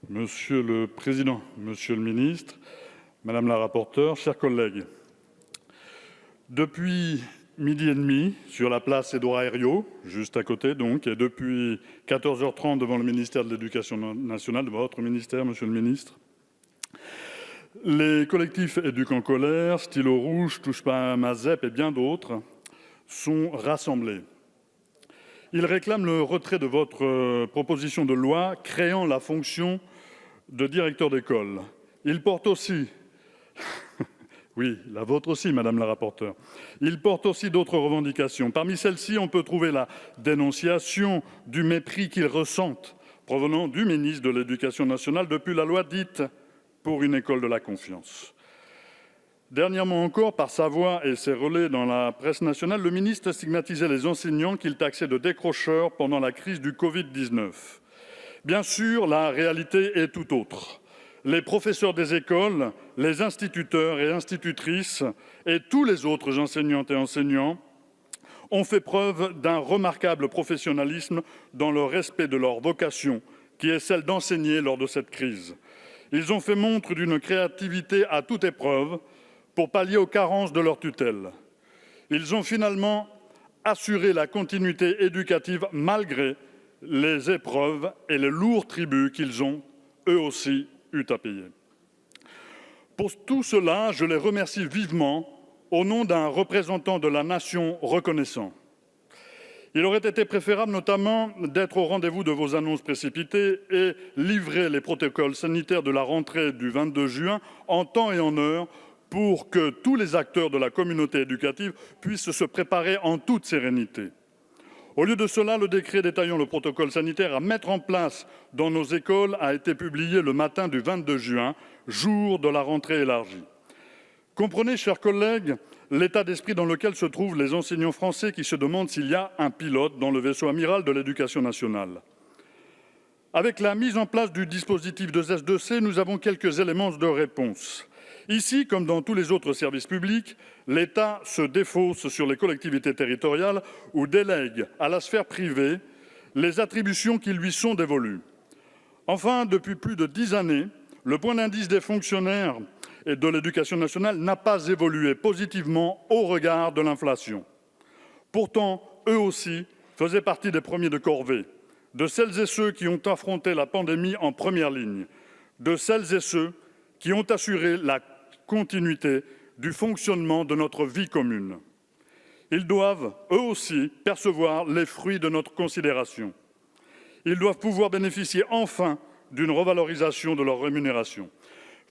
Monsieur le Président, Monsieur le Ministre, Madame la rapporteure, chers collègues. Depuis midi et demi, sur la place Édouard Herriot, juste à côté donc, et depuis 14h30 devant le ministère de l'Éducation nationale, de votre ministère, Monsieur le Ministre, les collectifs Éduc en colère, Stylo rouge, Touche pas à ma ZEP et bien d'autres sont rassemblés. Ils réclament le retrait de votre proposition de loi créant la fonction de directeur d'école. Ils portent aussi, oui, la vôtre aussi, Madame la rapporteure, ils portent aussi d'autres revendications. Parmi celles-ci, on peut trouver la dénonciation du mépris qu'ils ressentent provenant du ministre de l'Éducation nationale depuis la loi dite pour une école de la confiance. Dernièrement encore, par sa voix et ses relais dans la presse nationale, le ministre stigmatisait les enseignants qu'il taxait de décrocheurs pendant la crise du Covid-19. Bien sûr, la réalité est tout autre. Les professeurs des écoles, les instituteurs et institutrices et tous les autres enseignantes et enseignants ont fait preuve d'un remarquable professionnalisme dans le respect de leur vocation, qui est celle d'enseigner lors de cette crise. Ils ont fait montre d'une créativité à toute épreuve pour pallier aux carences de leur tutelle. Ils ont finalement assuré la continuité éducative malgré les épreuves et les lourds tributs qu'ils ont, eux aussi, eu à payer. Pour tout cela, je les remercie vivement au nom d'un représentant de la nation reconnaissant. Il aurait été préférable notamment d'être au rendez-vous de vos annonces précipitées et livrer les protocoles sanitaires de la rentrée du 22 juin en temps et en heure pour que tous les acteurs de la communauté éducative puissent se préparer en toute sérénité. Au lieu de cela, le décret détaillant le protocole sanitaire à mettre en place dans nos écoles a été publié le matin du 22 juin, jour de la rentrée élargie. Comprenez, chers collègues, l'état d'esprit dans lequel se trouvent les enseignants français qui se demandent s'il y a un pilote dans le vaisseau amiral de l'Éducation nationale. Avec la mise en place du dispositif de S2C, nous avons quelques éléments de réponse. Ici, comme dans tous les autres services publics, l'État se défausse sur les collectivités territoriales ou délègue à la sphère privée les attributions qui lui sont dévolues. Enfin, depuis plus de 10 années, le point d'indice des fonctionnaires et de l'Éducation nationale n'a pas évolué positivement au regard de l'inflation. Pourtant, eux aussi faisaient partie des premiers de corvée, de celles et ceux qui ont affronté la pandémie en première ligne, de celles et ceux qui ont assuré la continuité du fonctionnement de notre vie commune. Ils doivent, eux aussi, percevoir les fruits de notre considération. Ils doivent pouvoir bénéficier enfin d'une revalorisation de leur rémunération.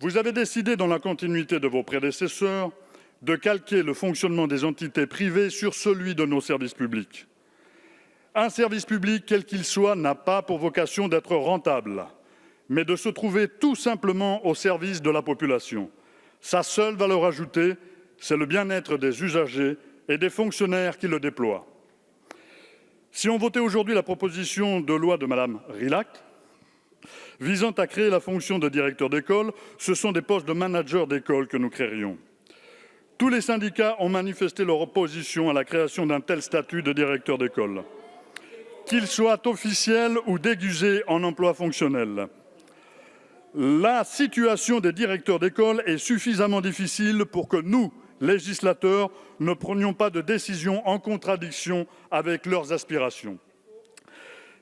Vous avez décidé, dans la continuité de vos prédécesseurs, de calquer le fonctionnement des entités privées sur celui de nos services publics. Un service public, quel qu'il soit, n'a pas pour vocation d'être rentable, mais de se trouver tout simplement au service de la population. Sa seule valeur ajoutée, c'est le bien-être des usagers et des fonctionnaires qui le déploient. Si on votait aujourd'hui la proposition de loi de Madame Rilhac, visant à créer la fonction de directeur d'école, ce sont des postes de manager d'école que nous créerions. Tous les syndicats ont manifesté leur opposition à la création d'un tel statut de directeur d'école, qu'il soit officiel ou déguisé en emploi fonctionnel. La situation des directeurs d'école est suffisamment difficile pour que nous, législateurs, ne prenions pas de décisions en contradiction avec leurs aspirations.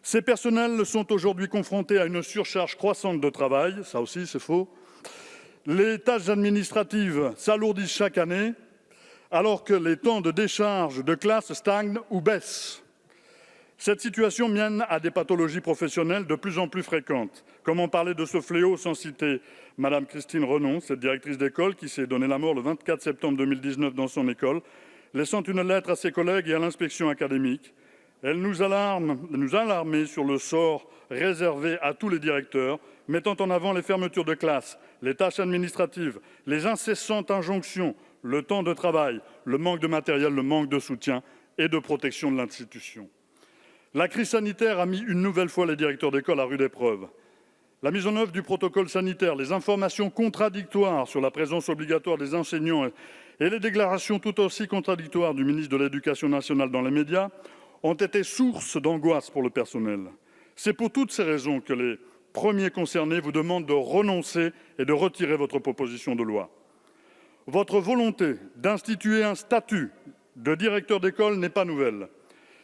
Ces personnels sont aujourd'hui confrontés à une surcharge croissante de travail, ça aussi c'est faux. Les tâches administratives s'alourdissent chaque année, alors que les temps de décharge de classe stagnent ou baissent. Cette situation mène à des pathologies professionnelles de plus en plus fréquentes. Comment parler de ce fléau sans citer Madame Christine Renon, cette directrice d'école qui s'est donné la mort le 24 septembre 2019 dans son école, laissant une lettre à ses collègues et à l'inspection académique. Elle nous alarmait sur le sort réservé à tous les directeurs, mettant en avant les fermetures de classes, les tâches administratives, les incessantes injonctions, le temps de travail, le manque de matériel, le manque de soutien et de protection de l'institution. La crise sanitaire a mis une nouvelle fois les directeurs d'école à rude épreuve. La mise en œuvre du protocole sanitaire, les informations contradictoires sur la présence obligatoire des enseignants et les déclarations tout aussi contradictoires du ministre de l'Éducation nationale dans les médias ont été source d'angoisse pour le personnel. C'est pour toutes ces raisons que les premiers concernés, vous demande de renoncer et de retirer votre proposition de loi. Votre volonté d'instituer un statut de directeur d'école n'est pas nouvelle.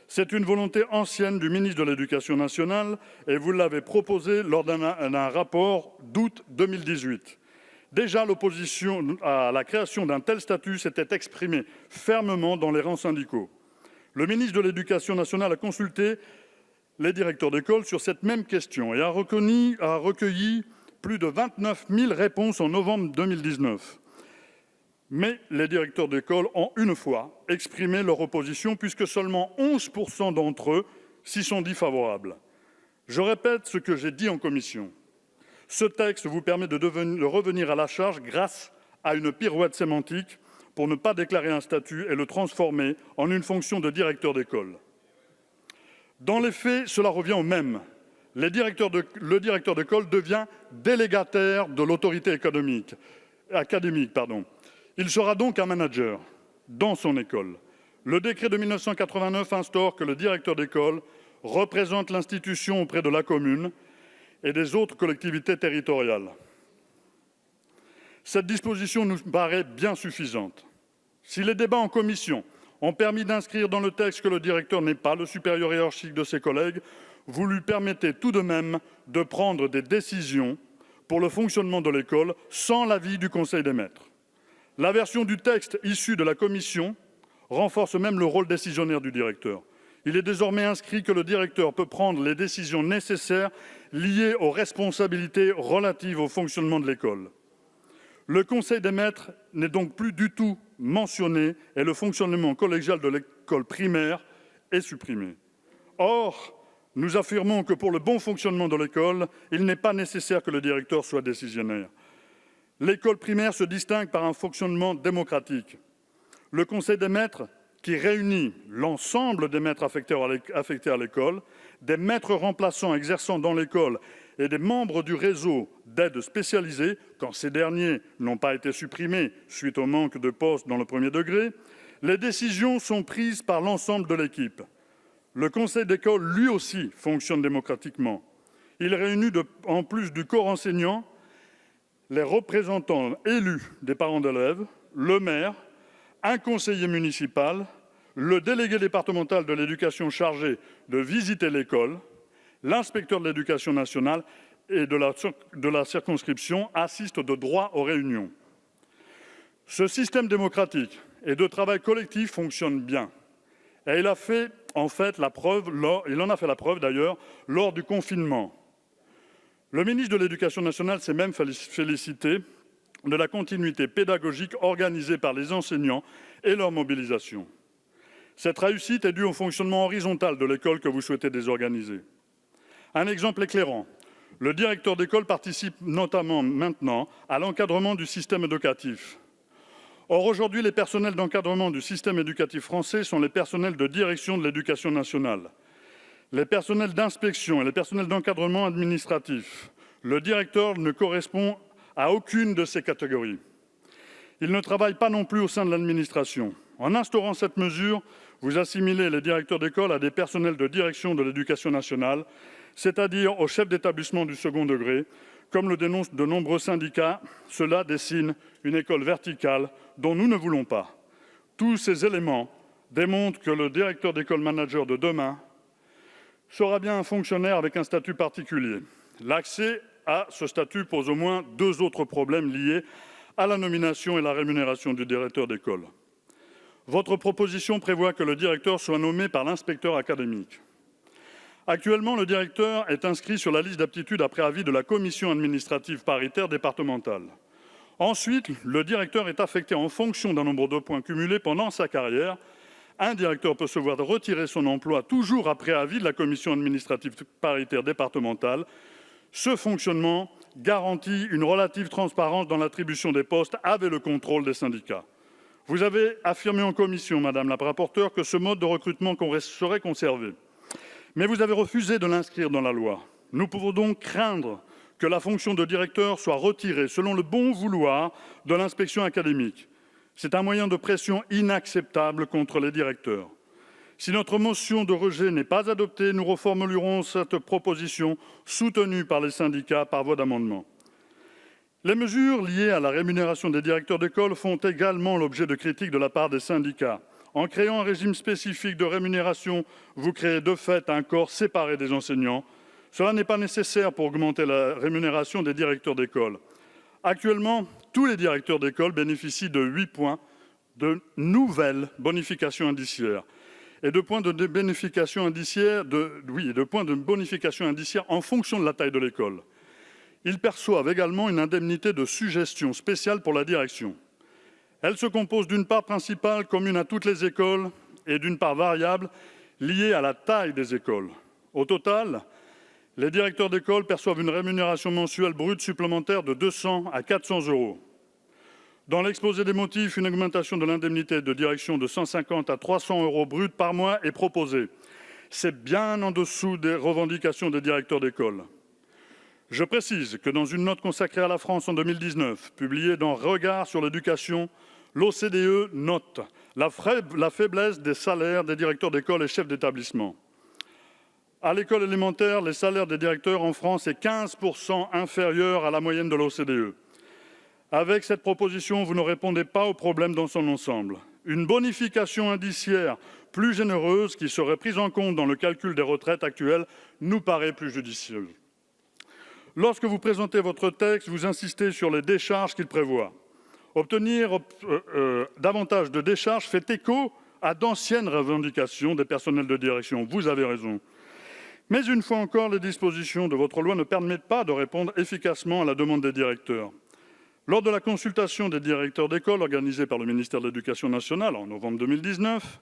C'est une volonté ancienne du ministre de l'Éducation nationale et vous l'avez proposée lors d'un rapport d'août 2018. Déjà, l'opposition à la création d'un tel statut s'était exprimée fermement dans les rangs syndicaux. Le ministre de l'Éducation nationale a consulté les directeurs d'école sur cette même question et a recueilli plus de 29 000 réponses en novembre 2019. Mais les directeurs d'école ont une fois exprimé leur opposition puisque seulement 11 % d'entre eux s'y sont dit favorables. Je répète ce que j'ai dit en commission. Ce texte vous permet de revenir à la charge grâce à une pirouette sémantique pour ne pas déclarer un statut et le transformer en une fonction de directeur d'école. Dans les faits, cela revient au même. Le directeur d'école devient délégataire de l'autorité académique. Il sera donc un manager dans son école. Le décret de 1989 instaure que le directeur d'école représente l'institution auprès de la commune et des autres collectivités territoriales. Cette disposition nous paraît bien suffisante. Si les débats en commission ont permis d'inscrire dans le texte que le directeur n'est pas le supérieur hiérarchique de ses collègues, vous lui permettez tout de même de prendre des décisions pour le fonctionnement de l'école sans l'avis du Conseil des maîtres. La version du texte issue de la commission renforce même le rôle décisionnaire du directeur. Il est désormais inscrit que le directeur peut prendre les décisions nécessaires liées aux responsabilités relatives au fonctionnement de l'école. Le Conseil des maîtres n'est donc plus du tout mentionné et le fonctionnement collégial de l'école primaire est supprimé. Or, nous affirmons que pour le bon fonctionnement de l'école, il n'est pas nécessaire que le directeur soit décisionnaire. L'école primaire se distingue par un fonctionnement démocratique. Le Conseil des maîtres, qui réunit l'ensemble des maîtres affectés à l'école, des maîtres remplaçants exerçant dans l'école et des membres du réseau d'aide spécialisée, quand ces derniers n'ont pas été supprimés suite au manque de postes dans le premier degré, les décisions sont prises par l'ensemble de l'équipe. Le conseil d'école, lui aussi, fonctionne démocratiquement. Il réunit, en plus du corps enseignant, les représentants élus des parents d'élèves, le maire, un conseiller municipal, le délégué départemental de l'éducation chargé de visiter l'école, l'inspecteur de l'éducation nationale et de la circonscription assistent de droit aux réunions. Ce système démocratique et de travail collectif fonctionne bien. Et il en a fait la preuve d'ailleurs lors du confinement. Le ministre de l'Éducation nationale s'est même félicité de la continuité pédagogique organisée par les enseignants et leur mobilisation. Cette réussite est due au fonctionnement horizontal de l'école que vous souhaitez désorganiser. Un exemple éclairant, le directeur d'école participe notamment maintenant à l'encadrement du système éducatif. Or, aujourd'hui, les personnels d'encadrement du système éducatif français sont les personnels de direction de l'éducation nationale, les personnels d'inspection et les personnels d'encadrement administratif. Le directeur ne correspond à aucune de ces catégories. Il ne travaille pas non plus au sein de l'administration. En instaurant cette mesure, vous assimilez les directeurs d'école à des personnels de direction de l'éducation nationale, c'est-à-dire aux chefs d'établissement du second degré. Comme le dénoncent de nombreux syndicats, cela dessine une école verticale dont nous ne voulons pas. Tous ces éléments démontrent que le directeur d'école manager de demain sera bien un fonctionnaire avec un statut particulier. L'accès à ce statut pose au moins deux autres problèmes liés à la nomination et la rémunération du directeur d'école. Votre proposition prévoit que le directeur soit nommé par l'inspecteur académique. Actuellement, le directeur est inscrit sur la liste d'aptitude après avis de la commission administrative paritaire départementale. Ensuite, le directeur est affecté en fonction d'un nombre de points cumulés pendant sa carrière. Un directeur peut se voir retirer son emploi toujours après avis de la commission administrative paritaire départementale. Ce fonctionnement garantit une relative transparence dans l'attribution des postes avec le contrôle des syndicats. Vous avez affirmé en commission, Madame la rapporteure, que ce mode de recrutement serait conservé. Mais vous avez refusé de l'inscrire dans la loi. Nous pouvons donc craindre que la fonction de directeur soit retirée selon le bon vouloir de l'inspection académique. C'est un moyen de pression inacceptable contre les directeurs. Si notre motion de rejet n'est pas adoptée, nous reformulerons cette proposition soutenue par les syndicats par voie d'amendement. Les mesures liées à la rémunération des directeurs d'école font également l'objet de critiques de la part des syndicats. En créant un régime spécifique de rémunération, vous créez de fait un corps séparé des enseignants. Cela n'est pas nécessaire pour augmenter la rémunération des directeurs d'école. Actuellement, tous les directeurs d'école bénéficient de 8 points de nouvelles bonifications indiciaires et de points de bonification indiciaire en fonction de la taille de l'école. Ils perçoivent également une indemnité de suggestion spéciale pour la direction. Elle se compose d'une part principale commune à toutes les écoles et d'une part variable liée à la taille des écoles. Au total, les directeurs d'école perçoivent une rémunération mensuelle brute supplémentaire de 200 à 400 €. Dans l'exposé des motifs, une augmentation de l'indemnité de direction de 150 à 300 € bruts par mois est proposée. C'est bien en dessous des revendications des directeurs d'école. Je précise que dans une note consacrée à la France en 2019, publiée dans Regard sur l'éducation, l'OCDE note la faiblesse des salaires des directeurs d'école et chefs d'établissement. À l'école élémentaire, les salaires des directeurs en France est 15% inférieur à la moyenne de l'OCDE. Avec cette proposition, vous ne répondez pas au problème dans son ensemble. Une bonification indiciaire plus généreuse qui serait prise en compte dans le calcul des retraites actuelles nous paraît plus judicieuse. Lorsque vous présentez votre texte, vous insistez sur les décharges qu'il prévoit. Obtenir davantage de décharges fait écho à d'anciennes revendications des personnels de direction. Vous avez raison. Mais une fois encore, les dispositions de votre loi ne permettent pas de répondre efficacement à la demande des directeurs. Lors de la consultation des directeurs d'école organisée par le ministère de l'Éducation nationale en novembre 2019,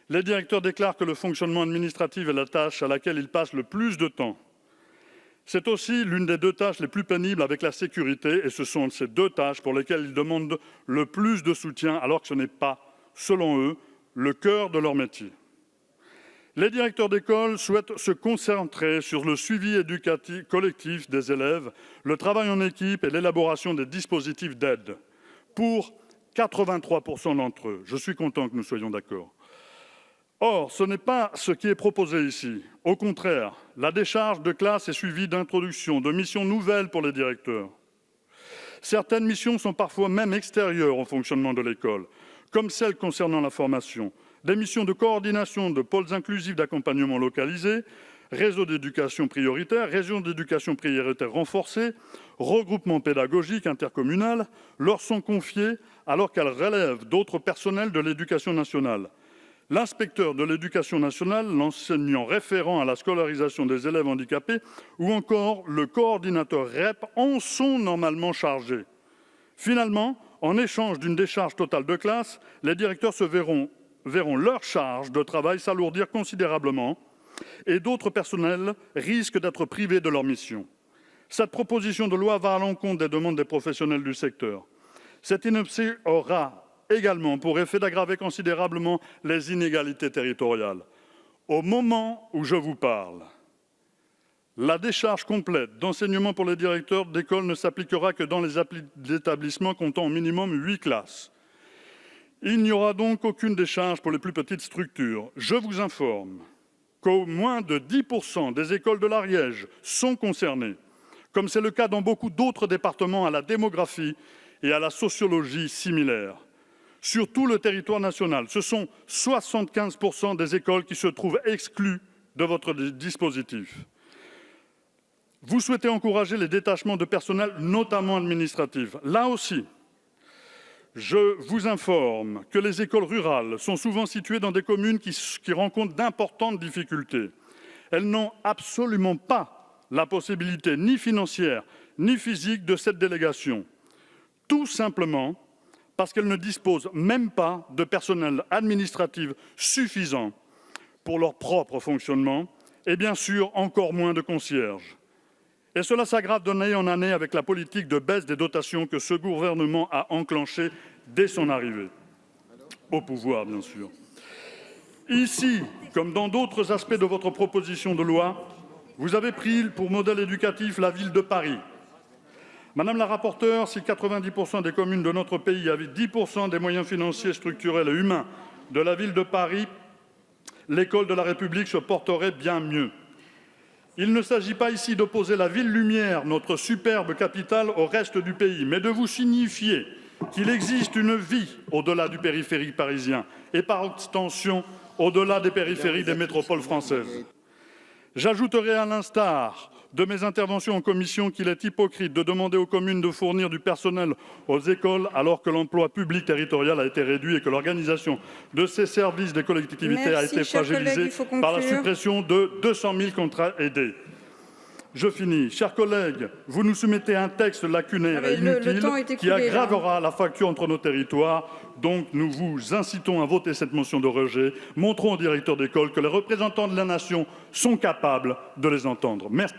les directeurs déclarent que le fonctionnement administratif est la tâche à laquelle ils passent le plus de temps. C'est aussi l'une des 2 tâches les plus pénibles avec la sécurité, et ce sont ces 2 tâches pour lesquelles ils demandent le plus de soutien, alors que ce n'est pas, selon eux, le cœur de leur métier. Les directeurs d'école souhaitent se concentrer sur le suivi éducatif collectif des élèves, le travail en équipe et l'élaboration des dispositifs d'aide. Pour 83% d'entre eux, je suis content que nous soyons d'accord. Or, ce n'est pas ce qui est proposé ici. Au contraire, la décharge de classe est suivie d'introduction, de missions nouvelles pour les directeurs. Certaines missions sont parfois même extérieures au fonctionnement de l'école, comme celles concernant la formation, des missions de coordination de pôles inclusifs d'accompagnement localisés, réseau d'éducation prioritaire, région d'éducation prioritaire renforcée, regroupement pédagogique intercommunal, leur sont confiées alors qu'elles relèvent d'autres personnels de l'éducation nationale. L'inspecteur de l'éducation nationale, l'enseignant référent à la scolarisation des élèves handicapés ou encore le coordinateur REP en sont normalement chargés. Finalement, en échange d'une décharge totale de classe, les directeurs se verront leur charge de travail s'alourdir considérablement et d'autres personnels risquent d'être privés de leur mission. Cette proposition de loi va à l'encontre des demandes des professionnels du secteur. Cette ineptie aura également pour effet d'aggraver considérablement les inégalités territoriales. Au moment où je vous parle, la décharge complète d'enseignement pour les directeurs d'école ne s'appliquera que dans les établissements comptant au minimum 8 classes. Il n'y aura donc aucune décharge pour les plus petites structures. Je vous informe qu'au moins de 10% des écoles de l'Ariège sont concernées, comme c'est le cas dans beaucoup d'autres départements à la démographie et à la sociologie similaires. Sur tout le territoire national, ce sont 75% des écoles qui se trouvent exclues de votre dispositif. Vous souhaitez encourager les détachements de personnel, notamment administratifs. Là aussi, je vous informe que les écoles rurales sont souvent situées dans des communes qui rencontrent d'importantes difficultés. Elles n'ont absolument pas la possibilité ni financière ni physique de cette délégation, tout simplement parce qu'elles ne disposent même pas de personnel administratif suffisant pour leur propre fonctionnement et bien sûr encore moins de concierges. Et cela s'aggrave d'année en année avec la politique de baisse des dotations que ce gouvernement a enclenchée dès son arrivée au pouvoir, bien sûr. Ici, comme dans d'autres aspects de votre proposition de loi, vous avez pris pour modèle éducatif la ville de Paris. Madame la rapporteure, si 90% des communes de notre pays avaient 10% des moyens financiers, structurels et humains de la ville de Paris, l'école de la République se porterait bien mieux. Il ne s'agit pas ici d'opposer la ville lumière, notre superbe capitale, au reste du pays, mais de vous signifier qu'il existe une vie au-delà du périphérique parisien et par extension au-delà des périphéries des métropoles françaises. J'ajouterai à l'instar de mes interventions en commission qu'il est hypocrite de demander aux communes de fournir du personnel aux écoles alors que l'emploi public territorial a été réduit et que l'organisation de ces services des collectivités a été fragilisée par la suppression de 200 000 contrats aidés. Je finis. Chers collègues, vous nous soumettez un texte lacunaire et inutile qui aggravera la fracture entre nos territoires. Donc, nous vous incitons à voter cette motion de rejet. Montrons aux directeurs d'école que les représentants de la nation sont capables de les entendre. Merci.